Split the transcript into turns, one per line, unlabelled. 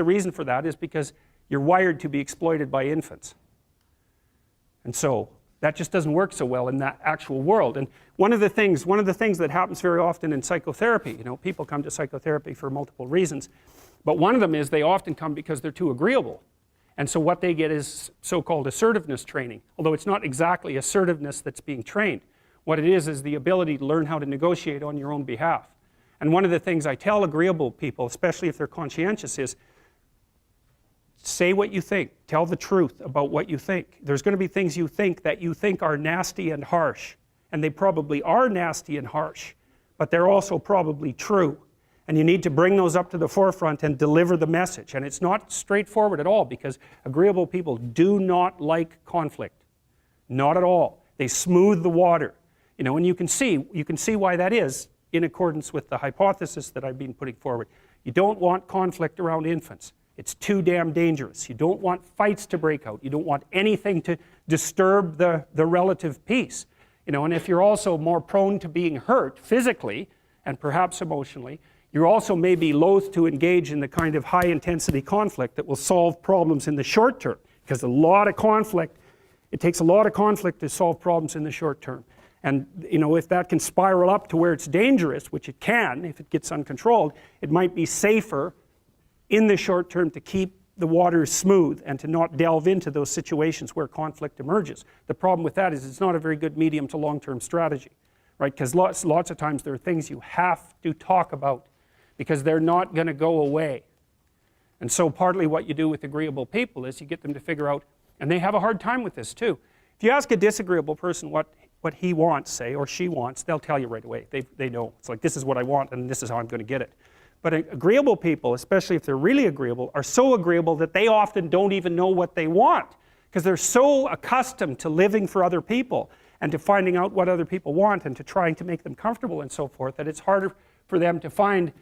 the reason for that is because you're wired to be exploited by infants. And so that just doesn't work so well in that actual world. And one of the things that happens very often in psychotherapy, you know, people come to psychotherapy for multiple reasons, but one of them is they often come because they're too agreeable. And so what they get is so-called assertiveness training, although it's not exactly assertiveness that's being trained. What it is the ability to learn how to negotiate on your own behalf. And one of the things I tell agreeable people, especially if they're conscientious, is say what you think. Tell the truth about what you think. There's going to be things you think that you think are nasty and harsh. And they probably are nasty and harsh, but they're also probably true. And you need to bring those up to the forefront and deliver the message. And it's not straightforward at all, because agreeable people do not like conflict. Not at all. They smooth the water. You know, and you can see why that is in accordance with the hypothesis that I've been putting forward. You don't want conflict around infants. It's too damn dangerous. You don't want fights to break out. You don't want anything to disturb the relative peace. You know, and if you're also more prone to being hurt physically and perhaps emotionally, you're also maybe loath to engage in the kind of high-intensity conflict that will solve problems in the short term, because it takes a lot of conflict to solve problems in the short term. And you know, if that can spiral up to where it's dangerous, which it can if it gets uncontrolled, it might be safer in the short term to keep the waters smooth and to not delve into those situations where conflict emerges. The problem with that is it's not a very good medium to long-term strategy, right? Because lots of times there are things you have to talk about because they're not going to go away. And so partly what you do with agreeable people is you get them to figure out, and they have a hard time with this too. If you ask a disagreeable person what he wants, say, or she wants, they'll tell you right away. They know. It's like, this is what I want and this is how I'm going to get it. But agreeable people, especially if they're really agreeable, are so agreeable that they often don't even know what they want, because they're so accustomed to living for other people and to finding out what other people want and to trying to make them comfortable and so forth, that it's harder for them to find